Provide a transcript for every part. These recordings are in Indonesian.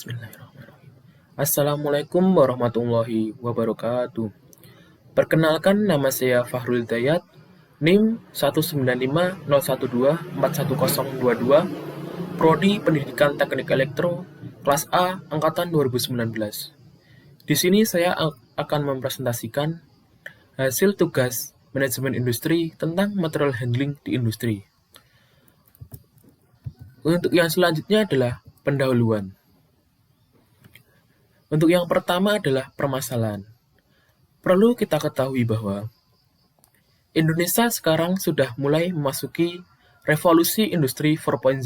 Bismillahirrahmanirrahim. Assalamualaikum warahmatullahi wabarakatuh. Perkenalkan, nama saya Fahrul Hidayat, NIM 19501241022, Prodi Pendidikan Teknik Elektro, kelas A, angkatan 2019. Di sini saya akan mempresentasikan hasil tugas manajemen industri tentang material handling di industri. Untuk yang selanjutnya adalah pendahuluan. Untuk yang pertama adalah permasalahan. Perlu kita ketahui bahwa Indonesia sekarang sudah mulai memasuki revolusi industri 4.0,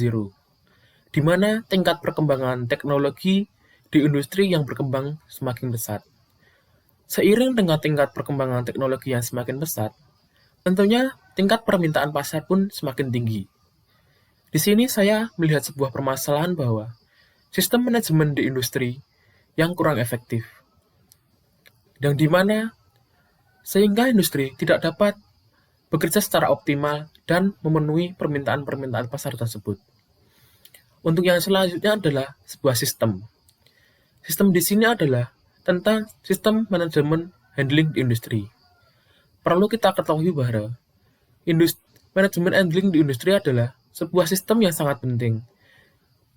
di mana tingkat perkembangan teknologi di industri yang berkembang semakin pesat. Seiring dengan tingkat perkembangan teknologi yang semakin pesat, tentunya tingkat permintaan pasar pun semakin tinggi. Di sini saya melihat sebuah permasalahan bahwa sistem manajemen di industri yang kurang efektif, dan di mana sehingga industri tidak dapat bekerja secara optimal dan memenuhi permintaan-permintaan pasar tersebut. Untuk yang selanjutnya adalah sebuah sistem. Sistem di sini adalah tentang sistem manajemen handling di industri. Perlu kita ketahui bahwa manajemen handling di industri adalah sebuah sistem yang sangat penting,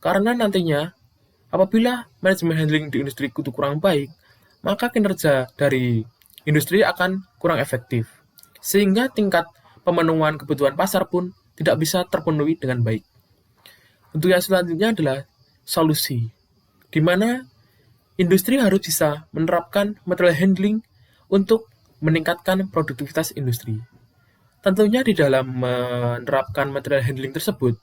karena nantinya apabila manajemen handling di industri itu kurang baik, maka kinerja dari industri akan kurang efektif, sehingga tingkat pemenuhan kebutuhan pasar pun tidak bisa terpenuhi dengan baik. Untuk yang selanjutnya adalah solusi, di mana industri harus bisa menerapkan material handling untuk meningkatkan produktivitas industri. Tentunya di dalam menerapkan material handling tersebut,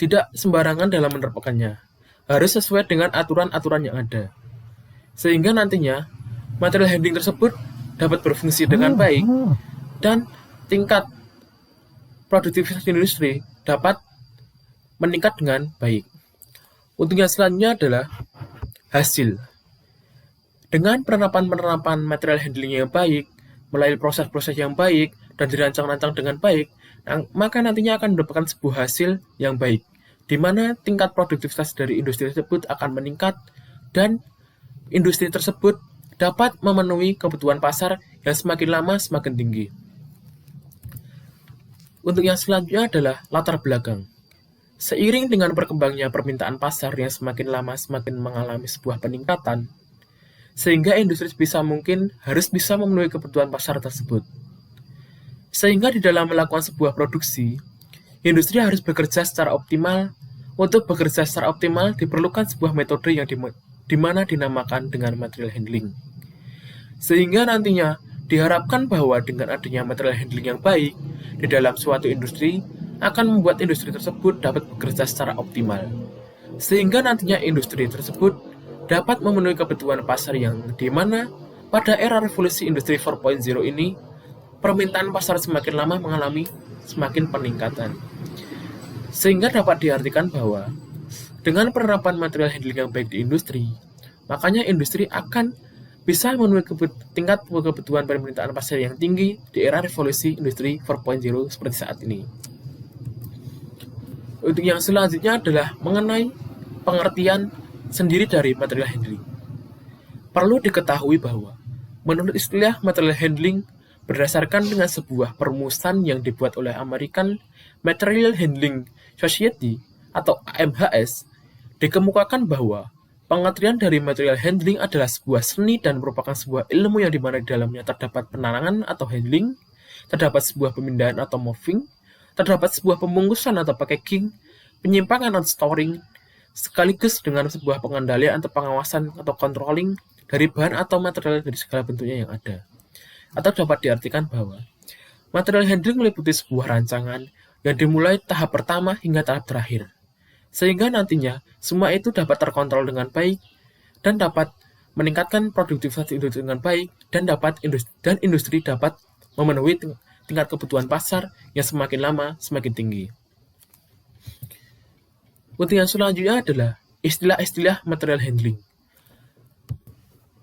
tidak sembarangan dalam menerapkannya, harus sesuai dengan aturan-aturan yang ada. Sehingga nantinya material handling tersebut dapat berfungsi dengan baik dan tingkat produktivitas industri dapat meningkat dengan baik. Untuk yang selanjutnya adalah hasil. Dengan penerapan material handling yang baik, melalui proses-proses yang baik, dan dirancang-rancang dengan baik, maka nantinya akan mendapatkan sebuah hasil yang baik, di mana tingkat produktivitas dari industri tersebut akan meningkat dan industri tersebut dapat memenuhi kebutuhan pasar yang semakin lama semakin tinggi. Untuk yang selanjutnya adalah latar belakang. Seiring dengan berkembangnya permintaan pasar yang semakin lama semakin mengalami sebuah peningkatan, sehingga industri harus bisa memenuhi kebutuhan pasar tersebut. Sehingga di dalam melakukan sebuah produksi, industri harus bekerja secara optimal. Untuk bekerja secara optimal diperlukan sebuah metode yang dimana dinamakan dengan material handling. Sehingga nantinya diharapkan bahwa dengan adanya material handling yang baik di dalam suatu industri akan membuat industri tersebut dapat bekerja secara optimal. Sehingga nantinya industri tersebut dapat memenuhi kebutuhan pasar yang dimana pada era revolusi industri 4.0 ini permintaan pasar semakin lama mengalami semakin peningkatan. Sehingga dapat diartikan bahwa dengan penerapan material handling yang baik di industri, makanya industri akan bisa memenuhi tingkat kebutuhan permintaan pasar yang tinggi di era revolusi industri 4.0 seperti saat ini. Untuk yang selanjutnya adalah mengenai pengertian sendiri dari material handling. Perlu diketahui bahwa menurut istilah material handling berdasarkan dengan sebuah perumusan yang dibuat oleh American Material Handling Society atau AMHS, dikemukakan bahwa pengertian dari material handling adalah sebuah seni dan merupakan sebuah ilmu yang dimana di dalamnya terdapat penanganan atau handling, terdapat sebuah pemindahan atau moving, terdapat sebuah pembungkusan atau packaging, penyimpangan atau storing, sekaligus dengan sebuah pengendalian atau pengawasan atau controlling dari bahan atau material dari segala bentuknya yang ada. Atau dapat diartikan bahwa material handling meliputi sebuah rancangan yang dimulai tahap pertama hingga tahap terakhir, sehingga nantinya semua itu dapat terkontrol dengan baik dan dapat meningkatkan produktivitas industri dengan baik dan industri dapat memenuhi tingkat kebutuhan pasar yang semakin lama semakin tinggi. Untuk yang selanjutnya adalah istilah-istilah material handling.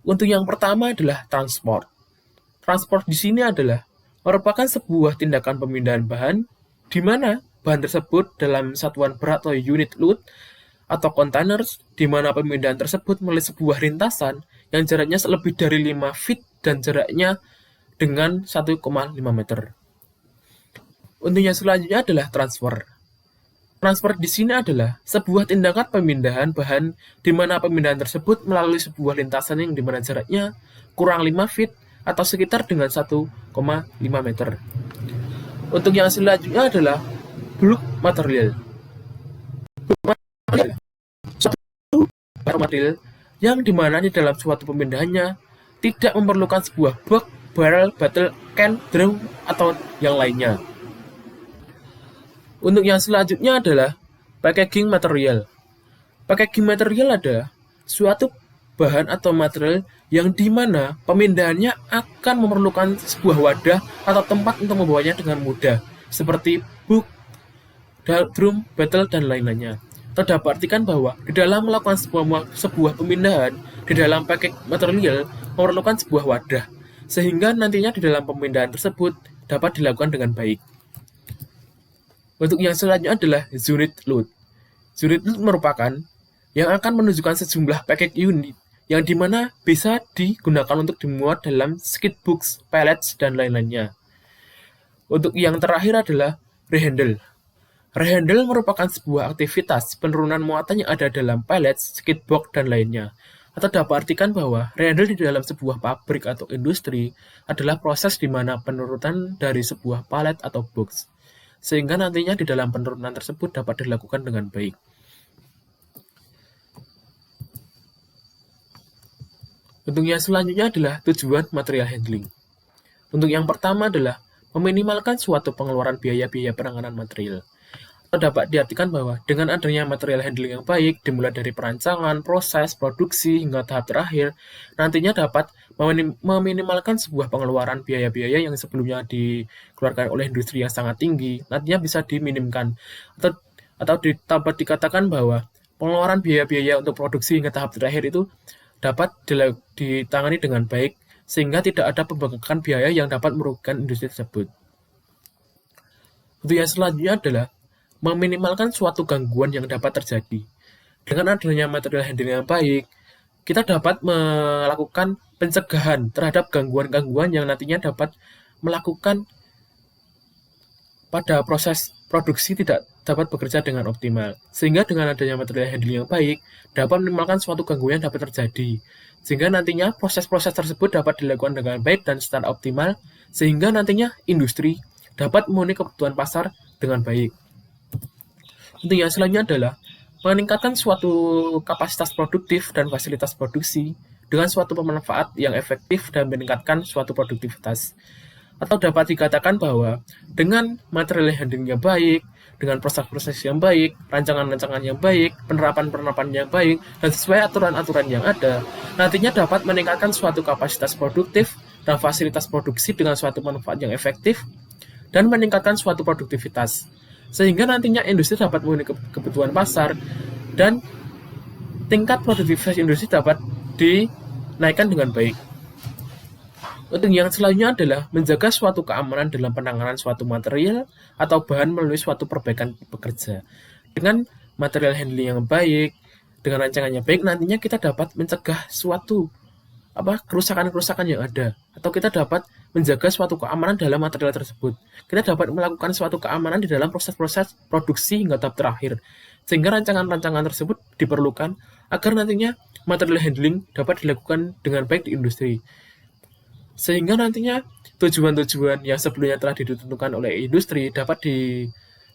Untuk yang pertama adalah transport. Transport di sini adalah merupakan sebuah tindakan pemindahan bahan, di mana bahan tersebut dalam satuan berat atau unit load atau containers, di mana pemindahan tersebut melalui sebuah lintasan yang jaraknya lebih dari 5 feet dan jaraknya dengan 1,5 meter. Untuk yang selanjutnya adalah transfer. Transfer di sini adalah sebuah tindakan pemindahan bahan di mana pemindahan tersebut melalui sebuah lintasan yang di mana jaraknya kurang 5 feet atau sekitar dengan 1,5 meter. Untuk yang selanjutnya adalah bulk material. Suatu material yang dimana di dalam suatu pemindahannya tidak memerlukan sebuah box, barrel, bottle, can, drum, atau yang lainnya. Untuk yang selanjutnya adalah packaging material. Packaging material adalah suatu bahan atau material yang dimana pemindahannya akan memerlukan sebuah wadah atau tempat untuk membawanya dengan mudah, seperti book, drum, bottle, dan lain-lainnya. Terdapat artikan bahwa di dalam melakukan sebuah pemindahan, di dalam packaging material memerlukan sebuah wadah, sehingga nantinya di dalam pemindahan tersebut dapat dilakukan dengan baik. Untuk yang selanjutnya adalah unit load. Unit load merupakan yang akan menunjukkan sejumlah package unit yang dimana bisa digunakan untuk dimuat dalam skidbooks, pallets, dan lain-lainnya. Untuk yang terakhir adalah rehandle. Rehandle merupakan sebuah aktivitas penurunan muatan yang ada dalam pallets, skidbox, dan lainnya. Atau dapat artikan bahwa rehandle di dalam sebuah pabrik atau industri adalah proses di mana penurunan dari sebuah pallet atau box, sehingga nantinya di dalam penurunan tersebut dapat dilakukan dengan baik. Untuk yang selanjutnya adalah tujuan material handling. Untuk yang pertama adalah meminimalkan suatu pengeluaran biaya-biaya penanganan material. Atau dapat diartikan bahwa dengan adanya material handling yang baik, dimulai dari perancangan, proses, produksi, hingga tahap terakhir, nantinya dapat meminimalkan sebuah pengeluaran biaya-biaya yang sebelumnya dikeluarkan oleh industri yang sangat tinggi, nantinya bisa diminimkan. Atau dapat dikatakan bahwa pengeluaran biaya-biaya untuk produksi hingga tahap terakhir itu dapat ditangani dengan baik, sehingga tidak ada pembengkakan biaya yang dapat merugikan industri tersebut. Untuk yang selanjutnya adalah meminimalkan suatu gangguan yang dapat terjadi. Dengan adanya material handling yang baik, kita dapat melakukan pencegahan terhadap gangguan-gangguan yang nantinya dapat melakukan pada proses produksi tidak dapat bekerja dengan optimal. Sehingga dengan adanya material handling yang baik, dapat minimalkan suatu gangguan yang dapat terjadi. Sehingga nantinya proses-proses tersebut dapat dilakukan dengan baik dan secara optimal, sehingga nantinya industri dapat memenuhi kebutuhan pasar dengan baik. Untuk yang selanjutnya adalah meningkatkan suatu kapasitas produktif dan fasilitas produksi dengan suatu pemanfaat yang efektif dan meningkatkan suatu produktivitas. Atau dapat dikatakan bahwa dengan material handling yang baik, dengan proses-proses yang baik, rancangan-rancangan yang baik, penerapan-penerapan yang baik, dan sesuai aturan-aturan yang ada, nantinya dapat meningkatkan suatu kapasitas produktif dan fasilitas produksi dengan suatu manfaat yang efektif dan meningkatkan suatu produktivitas. Sehingga nantinya industri dapat memenuhi kebutuhan pasar dan tingkat produktivitas industri dapat dinaikkan dengan baik. Untuk yang selanjutnya adalah menjaga suatu keamanan dalam penanganan suatu material atau bahan melalui suatu perbaikan pekerja. Dengan material handling yang baik, dengan rancangan yang baik, nantinya kita dapat mencegah suatu kerusakan-kerusakan yang ada, atau kita dapat menjaga suatu keamanan dalam material tersebut. Kita dapat melakukan suatu keamanan di dalam proses-proses produksi hingga tahap terakhir, sehingga rancangan-rancangan tersebut diperlukan agar nantinya material handling dapat dilakukan dengan baik di industri, sehingga nantinya tujuan-tujuan yang sebelumnya telah ditentukan oleh industri dapat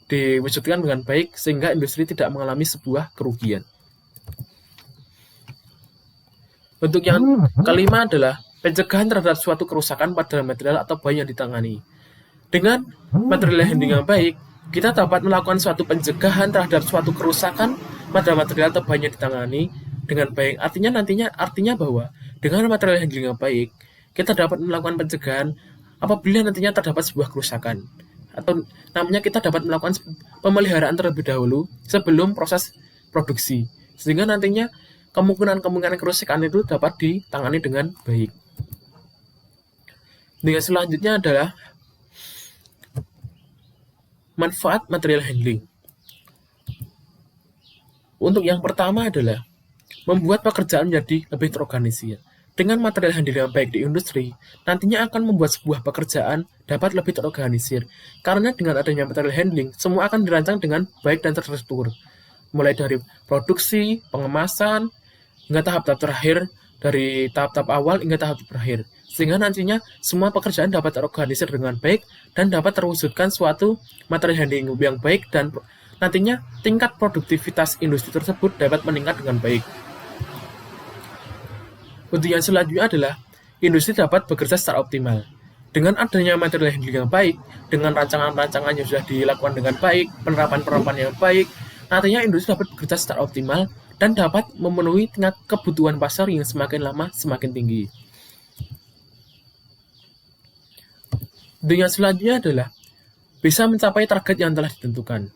diwujudkan dengan baik, sehingga industri tidak mengalami sebuah kerugian. Untuk yang kelima adalah pencegahan terhadap suatu kerusakan pada material atau bahan yang ditangani. Dengan material handling yang baik, kita dapat melakukan suatu pencegahan terhadap suatu kerusakan pada material atau bahan yang ditangani dengan baik. Artinya bahwa dengan material handling yang baik, kita dapat melakukan pencegahan apabila nantinya terdapat sebuah kerusakan. Atau namanya kita dapat melakukan pemeliharaan terlebih dahulu sebelum proses produksi. Sehingga nantinya kemungkinan kerusakan itu dapat ditangani dengan baik. Yang selanjutnya adalah manfaat material handling. Untuk yang pertama adalah membuat pekerjaan menjadi lebih terorganisir. Dengan material handling yang baik di industri, nantinya akan membuat sebuah pekerjaan dapat lebih terorganisir. Karena dengan adanya material handling, semua akan dirancang dengan baik dan terstruktur. Mulai dari produksi, pengemasan, hingga tahap-tahap terakhir, dari tahap-tahap awal hingga tahap terakhir. Sehingga nantinya semua pekerjaan dapat terorganisir dengan baik dan dapat terwujudkan suatu material handling yang baik dan nantinya tingkat produktivitas industri tersebut dapat meningkat dengan baik. Untuk yang selanjutnya adalah industri dapat bekerja secara optimal. Dengan adanya material handling yang baik, dengan rancangan-rancangan yang sudah dilakukan dengan baik, penerapan-penerapan yang baik, nantinya industri dapat bekerja secara optimal dan dapat memenuhi tingkat kebutuhan pasar yang semakin lama semakin tinggi. Untuk yang selanjutnya adalah bisa mencapai target yang telah ditentukan.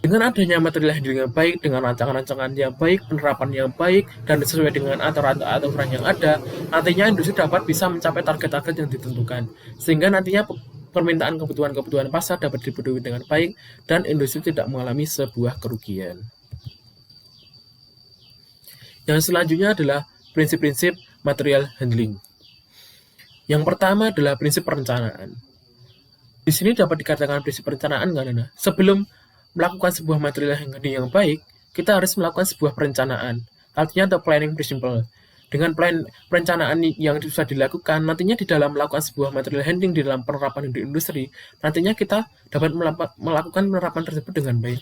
Dengan adanya material handling yang baik, dengan rancangan-rancangan yang baik, penerapan yang baik, dan sesuai dengan aturan-aturan yang ada, nantinya industri dapat bisa mencapai target-target yang ditentukan. Sehingga nantinya permintaan kebutuhan-kebutuhan pasar dapat dipenuhi dengan baik, dan industri tidak mengalami sebuah kerugian. Yang selanjutnya adalah prinsip-prinsip material handling. Yang pertama adalah prinsip perencanaan. Di sini dapat dikatakan prinsip perencanaan karena sebelum melakukan sebuah material handling yang baik, kita harus melakukan sebuah perencanaan. Artinya the planning principle. Dengan perencanaan yang sudah dilakukan, nantinya di dalam melakukan sebuah material handling di dalam penerapan di industri, nantinya kita dapat melakukan penerapan tersebut dengan baik.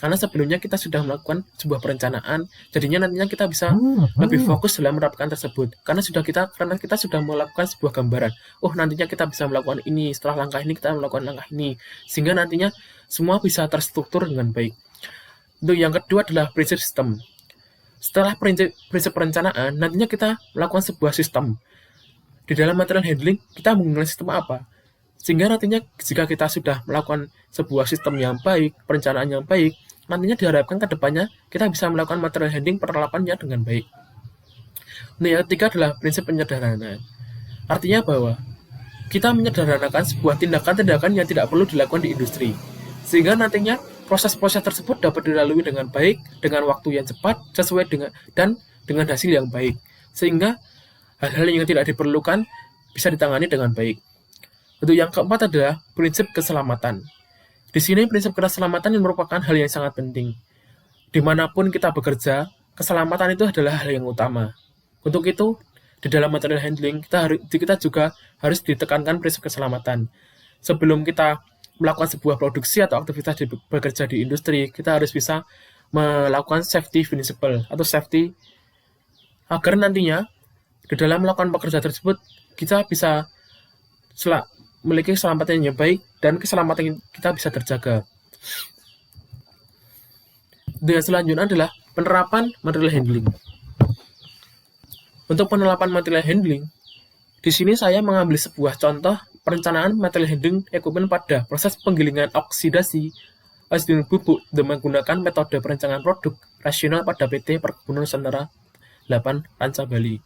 Karena sebelumnya kita sudah melakukan sebuah perencanaan, jadinya nantinya kita bisa lebih fokus dalam menerapkan tersebut. Karena kita sudah melakukan sebuah gambaran. Oh, nantinya kita bisa melakukan ini, setelah langkah ini kita melakukan langkah ini. Sehingga nantinya semua bisa terstruktur dengan baik. Untuk yang kedua adalah prinsip sistem. Setelah prinsip perencanaan, nantinya kita melakukan sebuah sistem. Di dalam material handling, kita menggunakan sistem apa? Sehingga nantinya jika kita sudah melakukan sebuah sistem yang baik, perencanaan yang baik, nantinya diharapkan ke depannya kita bisa melakukan material handling penerapannya dengan baik. Nah, yang ketiga adalah prinsip penyederhanaan. Artinya bahwa kita menyederhanakan sebuah tindakan-tindakan yang tidak perlu dilakukan di industri. Sehingga nantinya proses-proses tersebut dapat dilalui dengan baik, dengan waktu yang cepat, sesuai dengan hasil yang baik. Sehingga hal-hal yang tidak diperlukan bisa ditangani dengan baik. Untuk yang keempat adalah prinsip keselamatan. Di sini prinsip keselamatan yang merupakan hal yang sangat penting. Dimanapun kita bekerja, keselamatan itu adalah hal yang utama. Untuk itu, di dalam material handling, kita juga harus ditekankan prinsip keselamatan. Sebelum kita melakukan sebuah produksi atau aktivitas bekerja di industri, kita harus bisa melakukan safety principle atau safety agar nantinya di dalam melakukan pekerjaan tersebut kita bisa memiliki keselamatan yang baik dan keselamatan kita bisa terjaga. Dan selanjutnya adalah penerapan material handling. Untuk penerapan material handling, di sini saya mengambil sebuah contoh perencanaan material handling equipment pada proses penggilingan oksidasi bubuk dengan menggunakan metode perencanaan produk rasional pada PT Perkebunan Nusantara 8 Ranca Bali.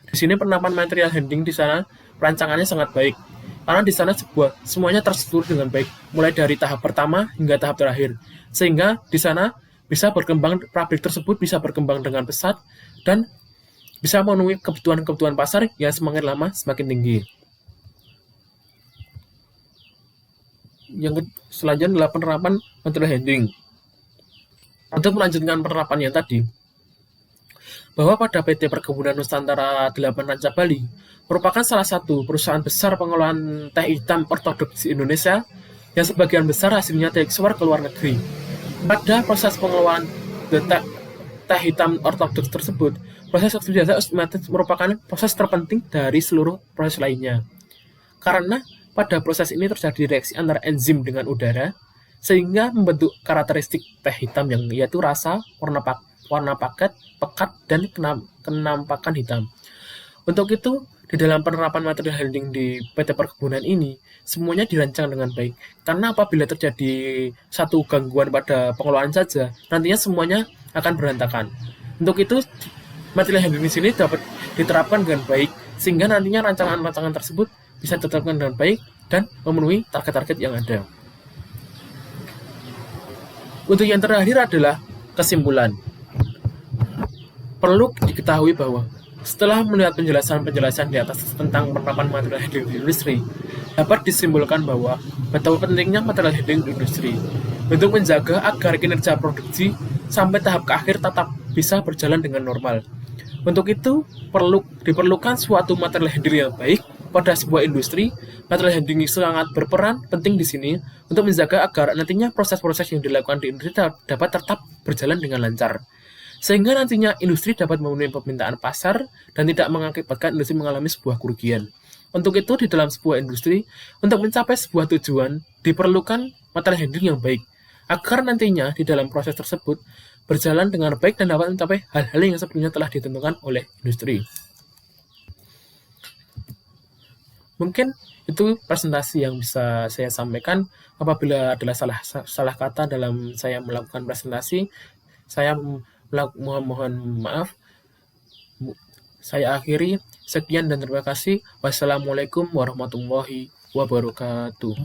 Di sini penerapan material handling di sana perancangannya sangat baik. Karena di sana semuanya terstruktur dengan baik, mulai dari tahap pertama hingga tahap terakhir. Sehingga di sana pabrik tersebut bisa berkembang dengan pesat dan bisa memenuhi kebutuhan-kebutuhan pasar yang semakin lama semakin tinggi. Yang selanjutnya adalah penerapan material handling. Untuk melanjutkan penerapan yang tadi, bahwa pada PT Perkebunan Nusantara 8 Ranca Bali merupakan salah satu perusahaan besar pengolahan teh hitam ortodoks di Indonesia yang sebagian besar hasilnya diekspor ke luar negeri. Pada proses pengolahan teh hitam ortodoks tersebut, proses oksidasi osmosis merupakan proses terpenting dari seluruh proses lainnya. Karena pada proses ini terjadi reaksi antara enzim dengan udara, sehingga membentuk karakteristik teh hitam yang yaitu rasa, warna pekat, dan kenampakan hitam. Untuk itu, di dalam penerapan material handling di PT Perkebunan ini, semuanya dirancang dengan baik. Karena apabila terjadi satu gangguan pada pengelolaan saja, nantinya semuanya akan berantakan. Untuk itu, material handling di sini dapat diterapkan dengan baik, sehingga nantinya rancangan-rancangan tersebut bisa diterapkan dengan baik dan memenuhi target-target yang ada. Untuk yang terakhir adalah Kesimpulan, perlu diketahui bahwa setelah melihat penjelasan-penjelasan di atas tentang penerapan material handling di industri, dapat disimpulkan bahwa betapa pentingnya material handling di industri untuk menjaga agar kinerja produksi sampai tahap akhir tetap bisa berjalan dengan normal. Untuk itu, diperlukan suatu material handling yang baik pada sebuah industri. Material handling sangat berperan penting di sini untuk menjaga agar nantinya proses-proses yang dilakukan di industri dapat tetap berjalan dengan lancar, sehingga nantinya industri dapat memenuhi permintaan pasar dan tidak mengakibatkan industri mengalami sebuah kerugian. Untuk itu, di dalam sebuah industri, untuk mencapai sebuah tujuan, diperlukan material handling yang baik, agar nantinya di dalam proses tersebut berjalan dengan baik dan dapat mencapai hal-hal yang sebelumnya telah ditentukan oleh industri. Mungkin itu presentasi yang bisa saya sampaikan. Apabila adalah salah kata dalam saya melakukan presentasi, saya mohon maaf. Saya akhiri. Sekian dan terima kasih. Wassalamualaikum warahmatullahi wabarakatuh.